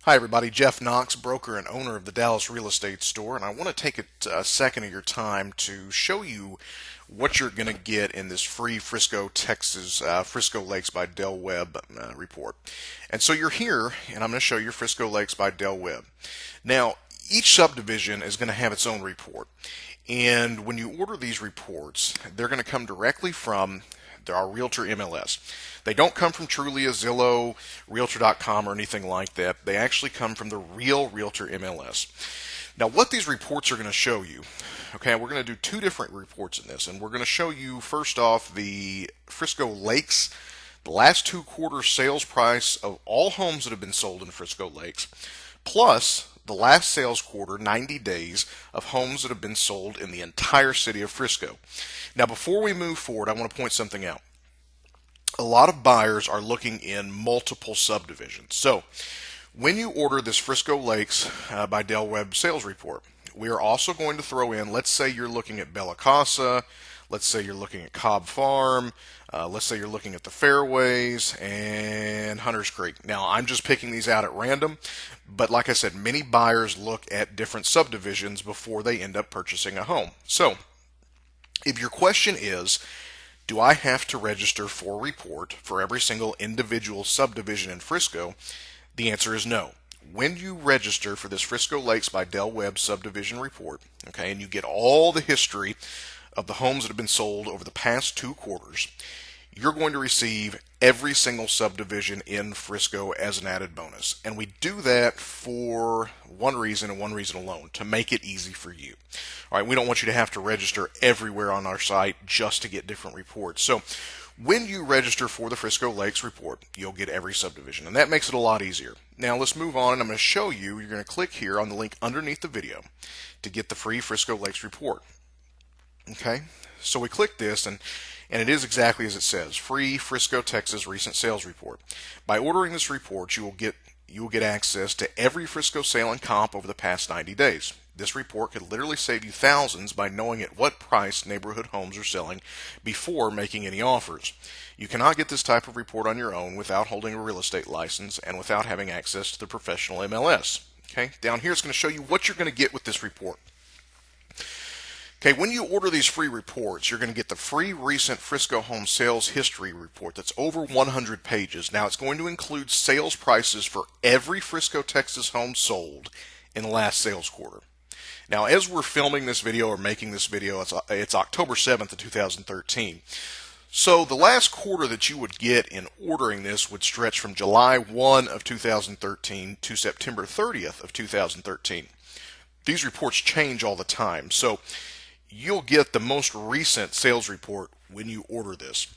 Hi, everybody. Jeff Knox, broker and owner of the Dallas Real Estate Store, and I want to take a second of your time to show you what you're going to get in this free Frisco, Texas, Frisco Lakes by Del Webb report. And so you're here, and I'm going to show you Frisco Lakes by Del Webb. Now, each subdivision is going to have its own report, and when you order these reports, they're going to come directly from our Realtor MLS. They don't come from Trulia, Zillow, Realtor.com, or anything like that. They actually come from the real Realtor MLS. Now, what these reports are going to show you, okay, we're going to do two different reports in this, and we're going to show you first off the Frisco Lakes, the last 2 quarters sales price of all homes that have been sold in Frisco Lakes, plus the last sales quarter, 90 days, of homes that have been sold in the entire city of Frisco. Now, before we move forward, I want to point something out. A lot of buyers are looking in multiple subdivisions. So, when you order this Frisco Lakes by Del Webb sales report, we are also going to throw in, let's say you're looking at Bella Casa, let's say you're looking at Cobb Farm, let's say you're looking at the Fairways and Hunters Creek. Now, I'm just picking these out at random, but like I said, many buyers look at different subdivisions before they end up purchasing a home. So, if your question is, do I have to register for a report for every single individual subdivision in Frisco? The answer is no. When you register for this Frisco Lakes by Del Webb subdivision report, okay, and you get all the history of the homes that have been sold over the past 2 quarters, you're going to receive every single subdivision in Frisco as an added bonus. And we do that for one reason and one reason alone, to make it easy for you. All right, we don't want you to have to register everywhere on our site just to get different reports. So when you register for the Frisco Lakes report, you'll get every subdivision, and that makes it a lot easier. Now let's move on, and I'm going to show you. You're going to click here on the link underneath the video to get the free Frisco Lakes report. Okay, so we click this, and it is exactly as it says, free Frisco, Texas recent sales report. By ordering this report, you will get access to every Frisco sale and comp over the past 90 days. This report could literally save you thousands by knowing at what price neighborhood homes are selling before making any offers. You cannot get this type of report on your own without holding a real estate license and without having access to the professional MLS. Okay, down here it's going to show you what you're going to get with this report. Okay, when you order these free reports, you're going to get the free recent Frisco home sales history report that's over 100 pages. Now, it's going to include sales prices for every Frisco, Texas home sold in the last sales quarter. Now, as we're filming this video or making this video, it's October 7th of 2013. So the last quarter that you would get in ordering this would stretch from July 1 of 2013 to September 30th of 2013. These reports change all the time, so you'll get the most recent sales report when you order this.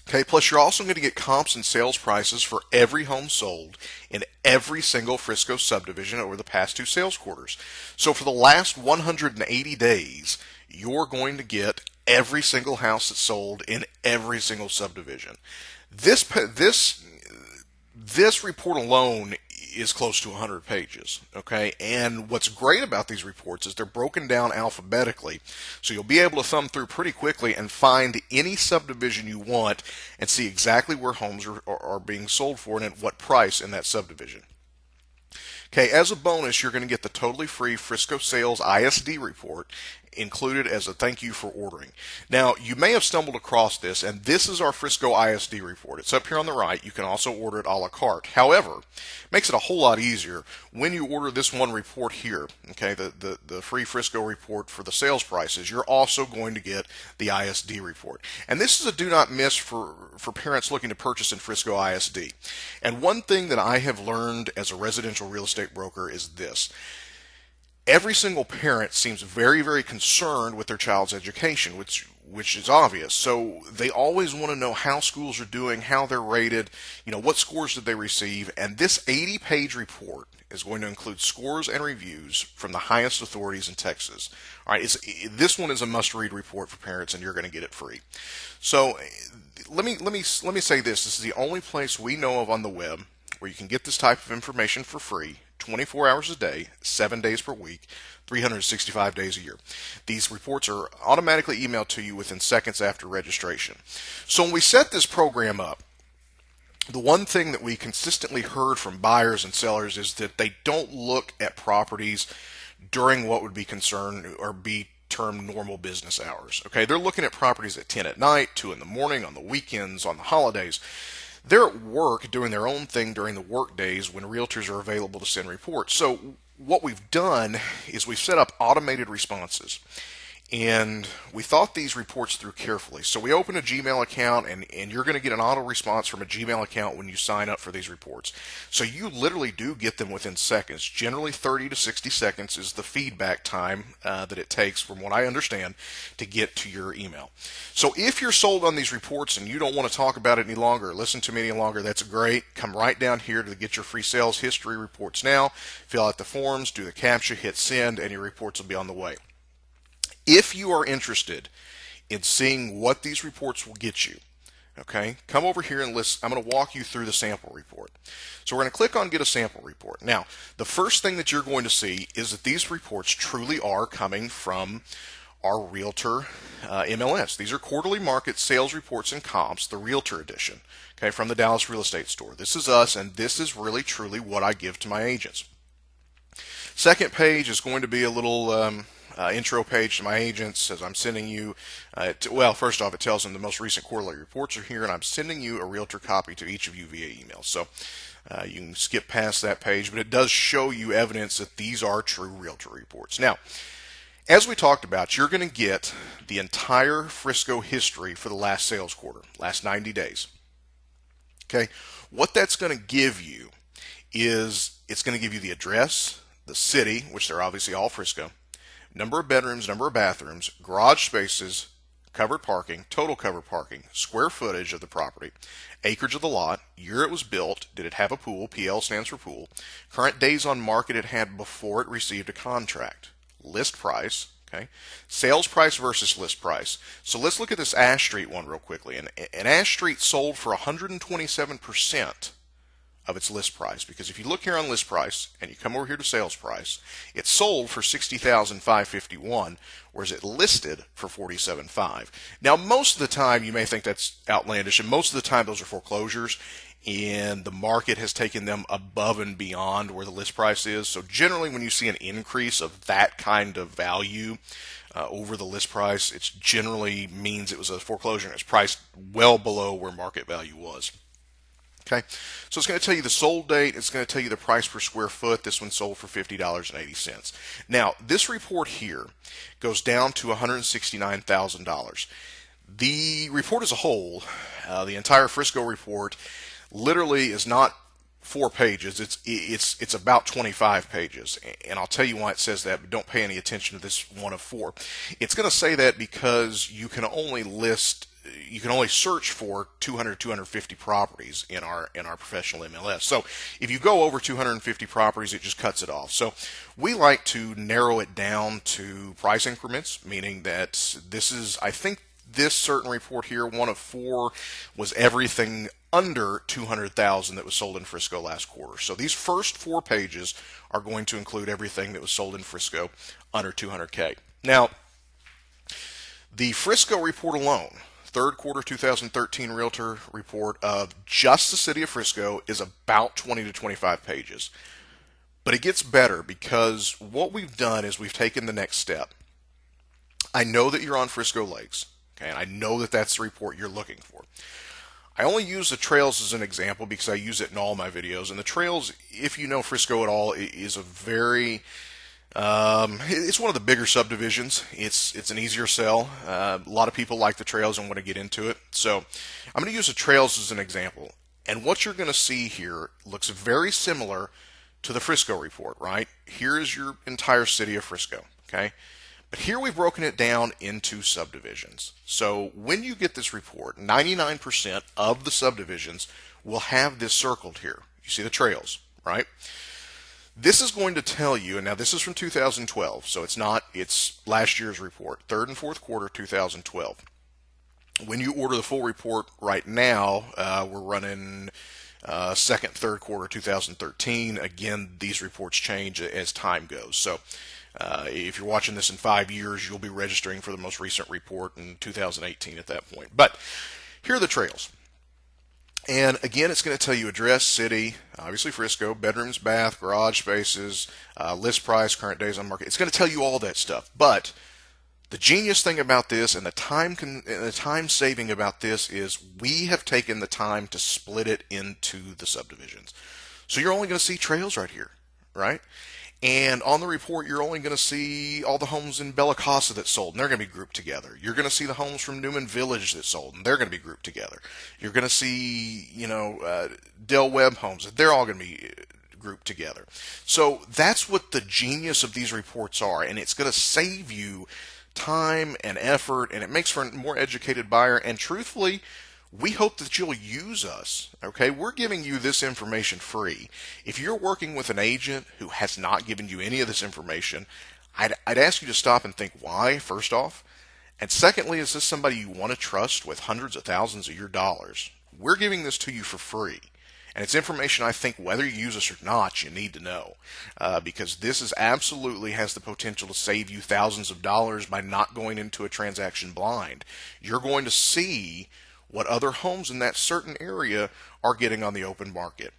Okay, plus you're also going to get comps and sales prices for every home sold in every single Frisco subdivision over the past 2 sales quarters. So for the last 180 days, you're going to get every single house that's sold in every single subdivision. This report alone is close to 100 pages, okay? And what's great about these reports is they're broken down alphabetically, so you'll be able to thumb through pretty quickly and find any subdivision you want and see exactly where homes are being sold for and at what price in that subdivision. Okay, as a bonus, you're going to get the totally free Frisco Sales ISD report included as a thank you for ordering. Now, you may have stumbled across this, and this is our Frisco ISD report. It's up here on the right. You can also order it a la carte. However, it makes it a whole lot easier when you order this one report here, okay, the free Frisco report for the sales prices. You're also going to get the ISD report. And this is a do not miss for parents looking to purchase in Frisco ISD. And one thing that I have learned as a residential real estate broker is this. Every single parent seems very, very concerned with their child's education, which is obvious. So they always want to know how schools are doing, how they're rated, what scores did they receive. And this 80-page report is going to include scores and reviews from the highest authorities in Texas. All right, this one is a must-read report for parents, and you're going to get it free. So let me say this. This is the only place we know of on the web where you can get this type of information for free, 24 hours a day, 7 days per week, 365 days a year. These reports are automatically emailed to you within seconds after registration. So when we set this program up, The one thing that we consistently heard from buyers and sellers is that they don't look at properties during what would be concerned or be termed normal business hours. Okay, they're looking at properties at 10 at night, 2 in the morning, on the weekends, on the holidays. They're at work doing their own thing during the work days when realtors are available to send reports. So what we've done is we've set up automated responses. And we thought these reports through carefully. So we open a Gmail account, and you're going to get an auto response from a Gmail account when you sign up for these reports. So you literally do get them within seconds. Generally 30 to 60 seconds is the feedback time that it takes, from what I understand, to get to your email. So if you're sold on these reports and you don't want to talk about it any longer, listen to me any longer, that's great. Come right down here to get your free sales history reports now. Fill out the forms, do the CAPTCHA, hit send, and your reports will be on the way. If you are interested in seeing what these reports will get you, okay, come over here and listen. I'm going to walk you through the sample report. So we're going to click on Get a Sample Report. Now, the first thing that you're going to see is that these reports truly are coming from our Realtor MLS. These are quarterly market sales reports and comps, the Realtor edition, okay, from the Dallas Real Estate Store. This is us, and this is really truly what I give to my agents. Second page is going to be a little intro page to my agents as I'm sending you, well, first off, it tells them the most recent quarterly reports are here, and I'm sending you a Realtor copy to each of you via email. So you can skip past that page, but it does show you evidence that these are true Realtor reports. Now, as we talked about, you're going to get the entire Frisco history for the last sales quarter, last 90 days. Okay, what that's going to give you is it's going to give you the address, the city, which they're obviously all Frisco, number of bedrooms, number of bathrooms, garage spaces, covered parking, total covered parking, square footage of the property, acreage of the lot, year it was built, did it have a pool, PL stands for pool, current days on market it had before it received a contract, list price, okay, sales price versus list price. So let's look at this Ash Street one real quickly. And Ash Street sold for 127% of its list price, because if you look here on list price and you come over here to sales price, it sold for $60,551, whereas it listed for $47,500. Now, most of the time you may think that's outlandish, and most of the time those are foreclosures, and the market has taken them above and beyond where the list price is. So generally, when you see an increase of that kind of value over the list price, it generally means it was a foreclosure and it's priced well below where market value was. Okay, so it's going to tell you the sold date. It's going to tell you the price per square foot. This one sold for $50.80. Now, this report here goes down to $169,000. The report as a whole, the entire Frisco report, literally is not 4 pages. It's about 25 pages, and I'll tell you why it says that. But don't pay any attention to this one of 4. It's going to say that because you can only search for 200, 250 properties in our professional MLS. So if you go over 250 properties, it just cuts it off. So we like to narrow it down to price increments, meaning that this is, I think this certain report here, one of 4, was everything under 200,000 that was sold in Frisco last quarter. So these first 4 pages are going to include everything that was sold in Frisco under 200K. Now, the Frisco report alone, third quarter 2013 Realtor report of just the city of Frisco, is about 20 to 25 pages. But it gets better, because what we've done is we've taken the next step. I know that you're on Frisco Lakes, okay, and I know that that's the report you're looking for. I only use the trails as an example because I use it in all my videos. And the trails, if you know Frisco at all, is a very it's one of the bigger subdivisions. It's an easier sell. A lot of people like the trails and want to get into it. So I'm going to use the trails as an example. And what you're going to see here looks very similar to the Frisco report, right? Here is your entire city of Frisco, okay? But here we've broken it down into subdivisions. So when you get this report, 99% of the subdivisions will have this circled here. You see the trails, right? This is going to tell you, and now this is from 2012, so it's last year's report, third and fourth quarter 2012. When you order the full report right now, we're running second, third quarter 2013. Again, these reports change as time goes. So if you're watching this in 5 years, you'll be registering for the most recent report in 2018 at that point. But here are the trails. And again, it's going to tell you address, city, obviously Frisco, bedrooms, bath, garage spaces, list price, current days on market. It's going to tell you all that stuff. But the genius thing about this and the time saving about this is we have taken the time to split it into the subdivisions. So you're only going to see trails right here, right? And on the report, you're only going to see all the homes in Bella Casa that sold, and they're going to be grouped together. You're going to see the homes from Newman Village that sold, and they're going to be grouped together. You're going to see, Del Webb homes. They're all going to be grouped together. So that's what the genius of these reports are, and it's going to save you time and effort, and it makes for a more educated buyer. And truthfully, we hope that you'll use us. Okay, we're giving you this information free. If you're working with an agent who has not given you any of this information, I'd ask you to stop and think why, first off. And secondly, is this somebody you want to trust with hundreds of thousands of your dollars? We're giving this to you for free. And it's information I think whether you use us or not, you need to know. Because this is absolutely has the potential to save you thousands of dollars by not going into a transaction blind. You're going to see what other homes in that certain area are getting on the open market.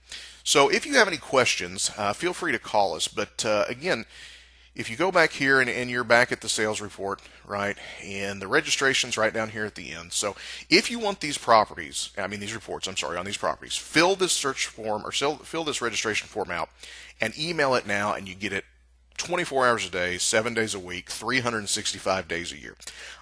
So if you have any questions, feel free to call us. But again, if you go back here and you're back at the sales report, right, and the registration's right down here at the end. So if you want these properties, these reports, I'm sorry, on these properties, fill this search form or fill this registration form out and email it now, and you get it 24 hours a day, 7 days a week, 365 days a year.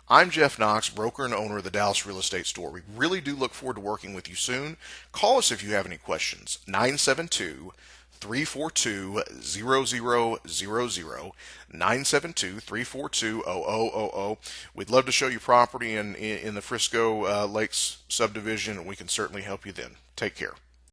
I'm Jeff Knox, broker and owner of the Dallas Real Estate Store. We really do look forward to working with you soon. Call us if you have any questions. 972-342-0000, 972-342-0000. We'd love to show you property in the Frisco Lakes subdivision, and we can certainly help you then. Take care.